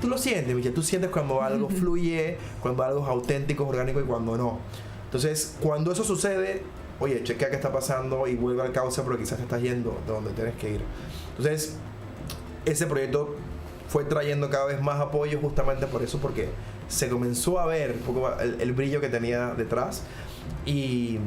Tú lo sientes, Michelle, tú sientes cuando algo fluye, cuando algo es auténtico, es orgánico, y cuando no. Entonces, cuando eso sucede, oye, chequea qué está pasando y vuelve al cauce, pero quizás te estás yendo de donde tienes que ir. Entonces, ese proyecto fue trayendo cada vez más apoyo justamente por eso, porque se comenzó a ver un poco el brillo que tenía detrás. Y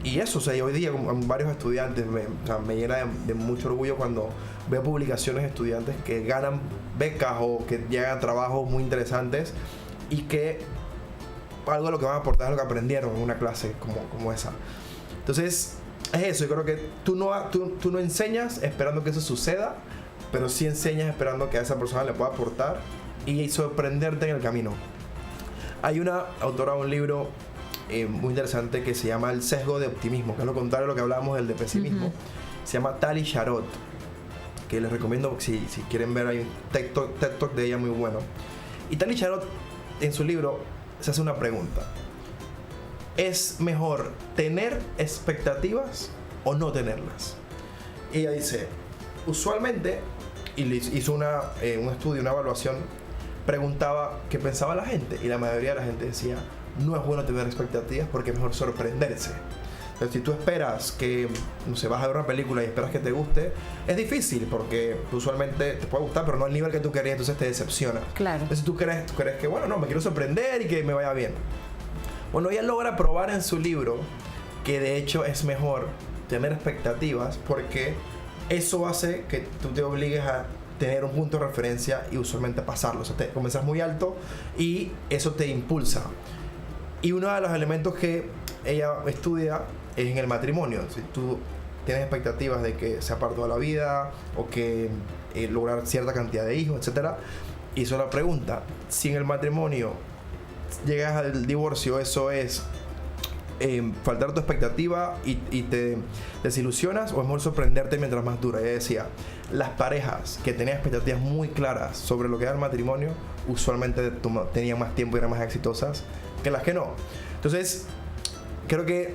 eso, o sea, hoy día con varios estudiantes me llena de mucho orgullo cuando veo publicaciones de estudiantes que ganan becas o que llegan a trabajos muy interesantes, y que algo de lo que van a aportar es lo que aprendieron en una clase como esa. Entonces, es eso. Yo creo que tú no enseñas esperando que eso suceda, pero sí enseñas esperando que a esa persona le pueda aportar y sorprenderte en el camino. Hay una autora de un libro muy interesante que se llama El sesgo de optimismo, que es lo contrario de lo que hablábamos del de pesimismo. se llama Tali Sharot, que les recomiendo si quieren ver, hay un TED Talk de ella muy bueno. Y Tali Sharot en su libro se hace una pregunta: ¿es mejor tener expectativas o no tenerlas? Y ella dice, usualmente, y hizo un estudio, una evaluación, preguntaba qué pensaba la gente, y la mayoría de la gente decía, no es bueno tener expectativas porque es mejor sorprenderse. Pero si tú esperas que, no sé, vas a ver una película y esperas que te guste, es difícil porque usualmente te puede gustar, pero no al nivel que tú querías, entonces te decepciona. Claro. Entonces tú crees que, bueno, no, me quiero sorprender y que me vaya bien. Bueno, ella logra probar en su libro que de hecho es mejor tener expectativas porque eso hace que tú te obligues a tener un punto de referencia y usualmente pasarlo. O sea, te comienzas muy alto y eso te impulsa. Y uno de los elementos que ella estudia es en el matrimonio. Si tú tienes expectativas de que sea para toda la vida o que lograr cierta cantidad de hijos, etcétera, hizo la pregunta: si en el matrimonio llegas al divorcio, eso es faltar tu expectativa y te desilusionas, o es mejor sorprenderte mientras más dura. Ella decía, las parejas que tenían expectativas muy claras sobre lo que era el matrimonio usualmente tenían más tiempo y eran más exitosas que las que no. Entonces creo que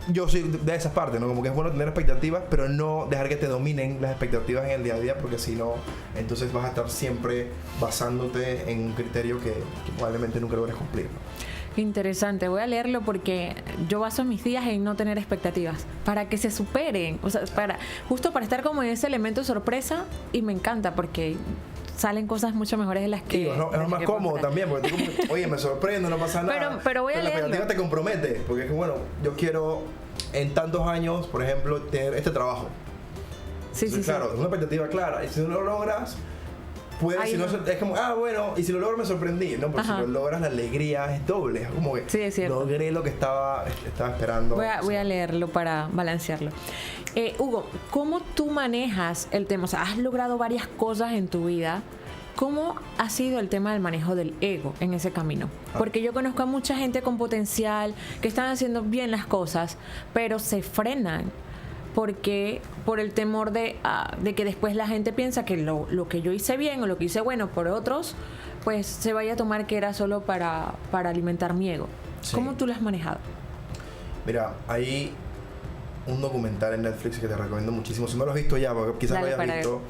yo soy de esas partes, ¿no? Como que es bueno tener expectativas, pero no dejar que te dominen las expectativas en el día a día, porque si no, entonces vas a estar siempre basándote en un criterio que probablemente nunca logres cumplir, ¿no? Interesante, voy a leerlo porque yo baso mis días en no tener expectativas para que se superen, o sea, justo para estar como en ese elemento sorpresa, y me encanta porque salen cosas mucho mejores de las que... Es más cómodo también, porque tú como, oye, me sorprendo, no pasa nada. Pero voy a leerlo. La expectativa te compromete, porque es que, bueno, yo quiero en tantos años, por ejemplo, tener este trabajo. Sí, entonces, claro, es una expectativa clara, y si no lo logras, puedes, si no, es como, bueno, y si lo logro me sorprendí, ¿no? Porque si lo logras, la alegría es doble, es como que sí, es logré lo que estaba esperando. Voy a leerlo para balancearlo. Hugo, ¿cómo tú manejas el tema? O sea, has logrado varias cosas en tu vida. ¿Cómo ha sido el tema del manejo del ego en ese camino? Porque yo conozco a mucha gente con potencial que están haciendo bien las cosas, pero se frenan porque por el temor de que después la gente piensa que lo que yo hice bien o lo que hice bueno por otros, pues se vaya a tomar que era solo para alimentar mi ego. Sí. ¿Cómo tú lo has manejado? Mira, hay un documental en Netflix que te recomiendo muchísimo. Si no lo has visto ya, porque quizás lo hayas visto,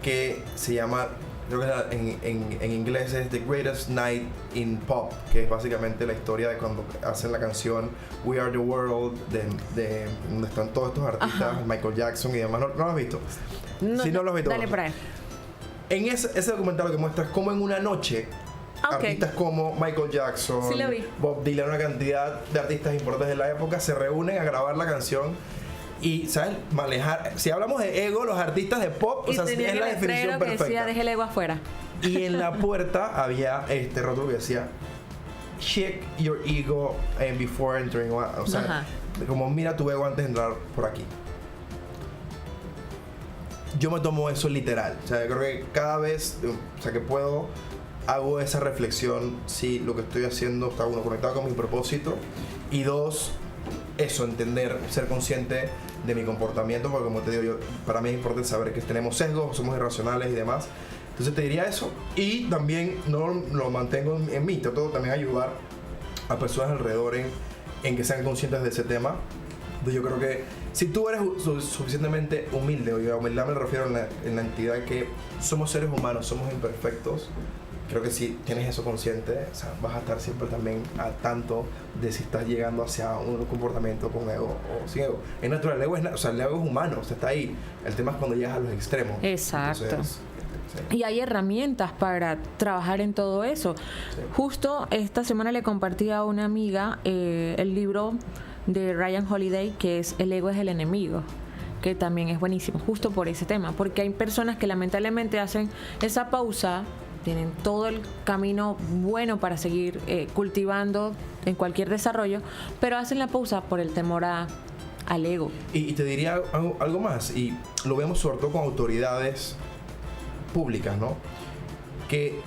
que se llama, creo que en inglés es The Greatest Night in Pop, que es básicamente la historia de cuando hacen la canción We Are the World, de donde están todos estos artistas, ajá, Michael Jackson y demás. ¿No lo has visto? No, si no lo has visto, dale para él. En ese documental lo que muestra es cómo en una noche artistas como Michael Jackson, sí, lo vi, Bob Dylan, una cantidad de artistas importantes de la época se reúnen a grabar la canción. Y, ¿sabes? Manejar. Si hablamos de ego, los artistas de pop, o sea, es la definición perfecta. Que decía, deje el ego afuera. Y en la puerta había este rótulo que decía, check your ego before entering. O sea, ajá, como mira tu ego antes de entrar por aquí. Yo me tomo eso literal. O sea, yo creo que cada vez, o sea, que puedo, hago esa reflexión si lo que estoy haciendo está, uno, conectado con mi propósito, y dos, eso, entender, ser consciente de mi comportamiento, porque como te digo, para mí es importante saber que tenemos sesgos, somos irracionales y demás. Entonces te diría eso, y también no lo mantengo en mí, trato también ayudar a personas alrededor en que sean conscientes de ese tema. Entonces yo creo que si tú eres suficientemente humilde, o a humildad me refiero en la entidad de que somos seres humanos, somos imperfectos, creo que si tienes eso consciente, o sea, vas a estar siempre también al tanto de si estás llegando hacia un comportamiento con ego o sin ego. Es natural, el ego es humano, o sea, está ahí. El tema es cuando llegas a los extremos. Exacto. Entonces, sí. Y hay herramientas para trabajar en todo eso. Sí. Justo esta semana le compartí a una amiga el libro de Ryan Holiday, que es El ego es el enemigo, que también es buenísimo, justo por ese tema, porque hay personas que lamentablemente hacen esa pausa, tienen todo el camino bueno para seguir cultivando en cualquier desarrollo, pero hacen la pausa por el temor al ego. Y te diría algo más, y lo vemos sobre todo con autoridades públicas, ¿no? Que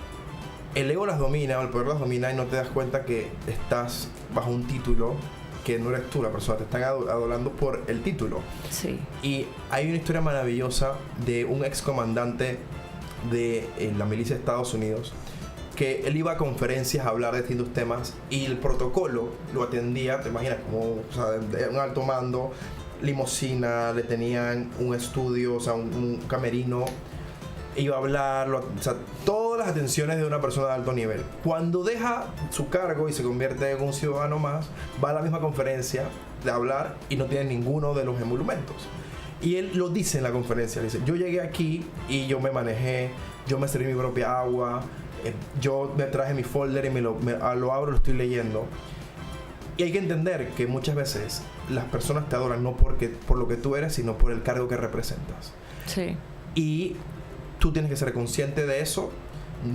el ego las domina, o el poder las domina, y no te das cuenta que estás bajo un título que no eres tú la persona, te están adulando por el título. Sí. Y hay una historia maravillosa de un ex comandante de la milicia de Estados Unidos, que él iba a conferencias a hablar de distintos temas y el protocolo lo atendía, te imaginas, como de un alto mando, limusina, le tenían un estudio, un camerino, iba a hablar, todas las atenciones de una persona de alto nivel. Cuando deja su cargo y se convierte en un ciudadano más, va a la misma conferencia de hablar y no tiene ninguno de los emolumentos. Y él lo dice en la conferencia, dice: yo llegué aquí y yo me manejé, yo me serví mi propia agua, yo me traje mi folder y lo abro, lo estoy leyendo. Y hay que entender que muchas veces las personas te adoran no por lo que tú eres, sino por el cargo que representas. Sí. Y tú tienes que ser consciente de eso,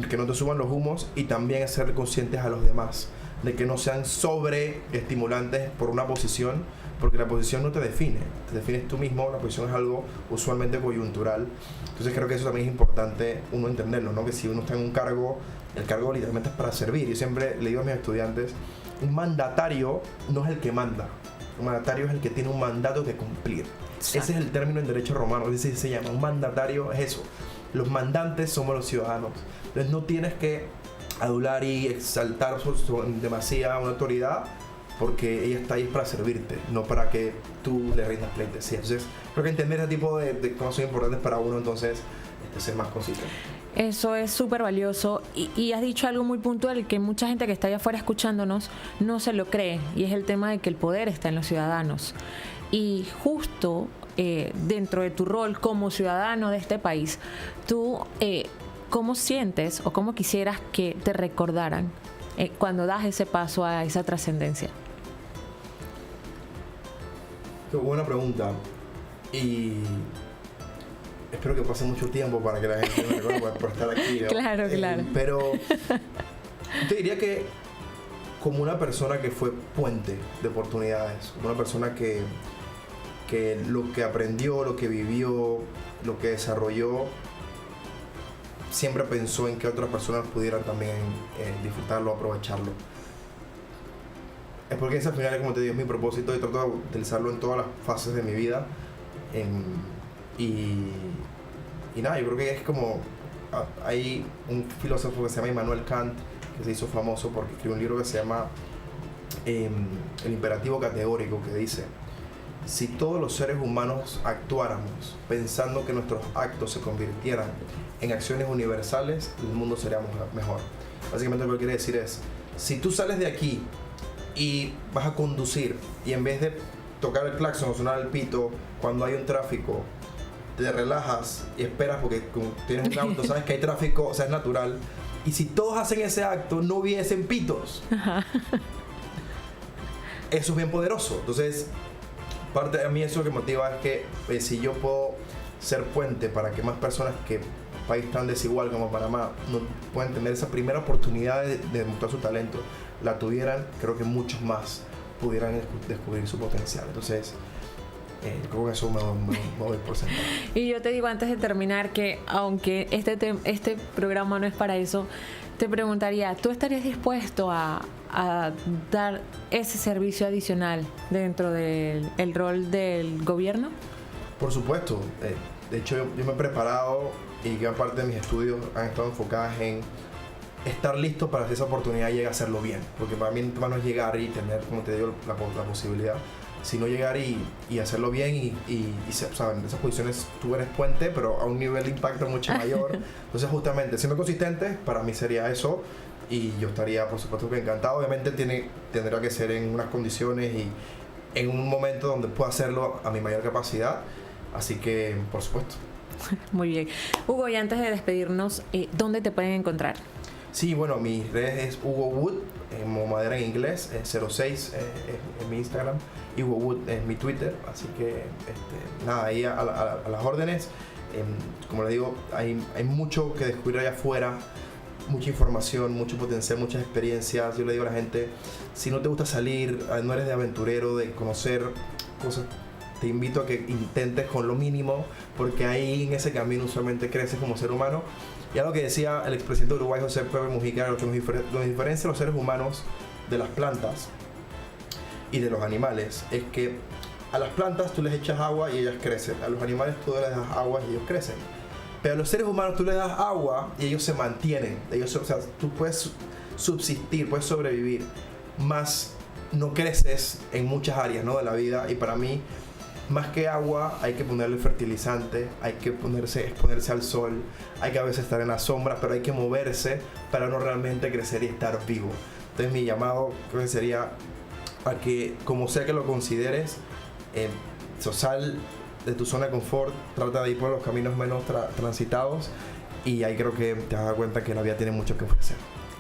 que no te suban los humos, y también ser conscientes a los demás, de que no sean sobreestimulantes por una posición, porque la posición no te define, te defines tú mismo. La posición es algo usualmente coyuntural. Entonces creo que eso también es importante uno entenderlo, ¿no? Que si uno está en un cargo, el cargo literalmente es para servir. Yo siempre le digo a mis estudiantes, un mandatario no es el que manda, un mandatario es el que tiene un mandato que cumplir. Exacto. Ese es el término en derecho romano, ese se llama, un mandatario es eso. Los mandantes somos los ciudadanos. Entonces no tienes que adular y exaltar demasiada una autoridad, porque ella está ahí para servirte, no para que tú le rindas pleitesía. Entonces creo que entender ese tipo de cosas son importantes para uno, entonces ser más consciente. Eso es súper valioso y has dicho algo muy puntual que mucha gente que está allá afuera escuchándonos no se lo cree, y es el tema de que el poder está en los ciudadanos. Y justo dentro de tu rol como ciudadano de este país, tú ¿cómo sientes o cómo quisieras que te recordaran cuando das ese paso a esa trascendencia? Qué buena pregunta, y espero que pase mucho tiempo para que la gente me recuerde por estar aquí, ¿no? Claro. Pero te diría que como una persona que fue puente de oportunidades, como una persona que lo que aprendió, lo que vivió, lo que desarrolló, siempre pensó en que otras personas pudieran también disfrutarlo, aprovecharlo. Es porque ese al final, como te digo, es mi propósito y trato de utilizarlo en todas las fases de mi vida. Y nada, yo creo que es como... Hay un filósofo que se llama Immanuel Kant, que se hizo famoso porque escribió un libro que se llama El imperativo categórico, que dice: si todos los seres humanos actuáramos pensando que nuestros actos se convirtieran en acciones universales, el mundo sería mejor. Básicamente lo que quiere decir es, si tú sales de aquí y vas a conducir y en vez de tocar el claxon o sonar el pito cuando hay un tráfico, te relajas y esperas porque como tienes un auto, sabes que hay tráfico, o sea, es natural. Y si todos hacen ese acto, no hubiesen pitos. Eso es bien poderoso. Entonces, parte de mí eso que motiva es que si yo puedo ser puente para que más personas que un país tan desigual como Panamá no puedan tener esa primera oportunidad de demostrar su talento, la tuvieran, creo que muchos más pudieran descubrir su potencial. Entonces, creo que eso me voy por sentado. Y yo te digo antes de terminar que aunque este programa no es para eso, te preguntaría, ¿tú estarías dispuesto a dar ese servicio adicional dentro del rol del gobierno? Por supuesto. De hecho, yo me he preparado y gran parte de mis estudios han estado enfocadas en estar listo para que esa oportunidad llegue a hacerlo bien. Porque para mí no es llegar y tener, como te digo, la posibilidad, sino llegar y hacerlo bien y ¿saben? En esas posiciones tú eres puente, pero a un nivel de impacto mucho mayor. Entonces, justamente, siendo consistente, para mí sería eso. Y yo estaría, por supuesto, que encantado. Obviamente tendrá que ser en unas condiciones y en un momento donde pueda hacerlo a mi mayor capacidad. Así que, por supuesto. Muy bien. Hugo, y antes de despedirnos, ¿dónde te pueden encontrar? Sí, bueno, mis redes es Hugo Wood, Madera en inglés, 06 en mi Instagram, y Hugo Wood es mi Twitter, así que nada, ahí a las órdenes. Como les digo, hay mucho que descubrir allá afuera, mucha información, mucho potencial, muchas experiencias. Yo le digo a la gente, si no te gusta salir, no eres de aventurero, de conocer cosas, te invito a que intentes con lo mínimo, porque ahí en ese camino usualmente creces como ser humano. Y algo que decía el expresidente de Uruguay, José Pepe Mujica, lo que nos diferencia a los seres humanos de las plantas y de los animales es que a las plantas tú les echas agua y ellas crecen. A los animales tú les das agua y ellos crecen. Pero a los seres humanos tú les das agua y ellos se mantienen. O sea, tú puedes subsistir, puedes sobrevivir, más no creces en muchas áreas, ¿no?, de la vida. Y para mí, más que agua, hay que ponerle fertilizante, hay que exponerse al sol, hay que a veces estar en la sombra, pero hay que moverse para no realmente crecer y estar vivo. Entonces mi llamado creo que sería a que, como sea que lo consideres, sal de tu zona de confort, trata de ir por los caminos menos transitados, y ahí creo que te vas a dar cuenta que la vida tiene mucho que ofrecer.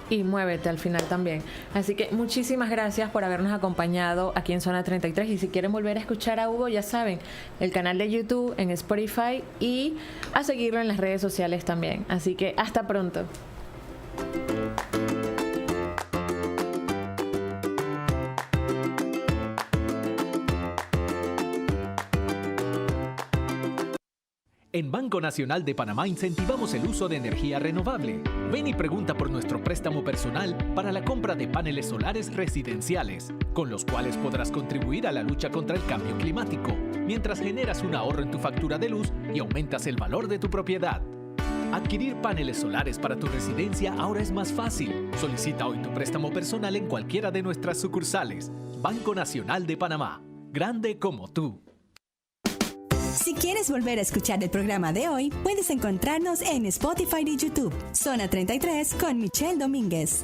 Y muévete al final también. Así que muchísimas gracias por habernos acompañado aquí en Zona 33. Y si quieren volver a escuchar a Hugo, ya saben, el canal de YouTube, en Spotify, y a seguirlo en las redes sociales también. Así que hasta pronto. En Banco Nacional de Panamá incentivamos el uso de energía renovable. Ven y pregunta por nuestro préstamo personal para la compra de paneles solares residenciales, con los cuales podrás contribuir a la lucha contra el cambio climático, mientras generas un ahorro en tu factura de luz y aumentas el valor de tu propiedad. Adquirir paneles solares para tu residencia ahora es más fácil. Solicita hoy tu préstamo personal en cualquiera de nuestras sucursales. Banco Nacional de Panamá. Grande como tú. Si quieres volver a escuchar el programa de hoy, puedes encontrarnos en Spotify y YouTube. Zona 33 con Michelle Domínguez.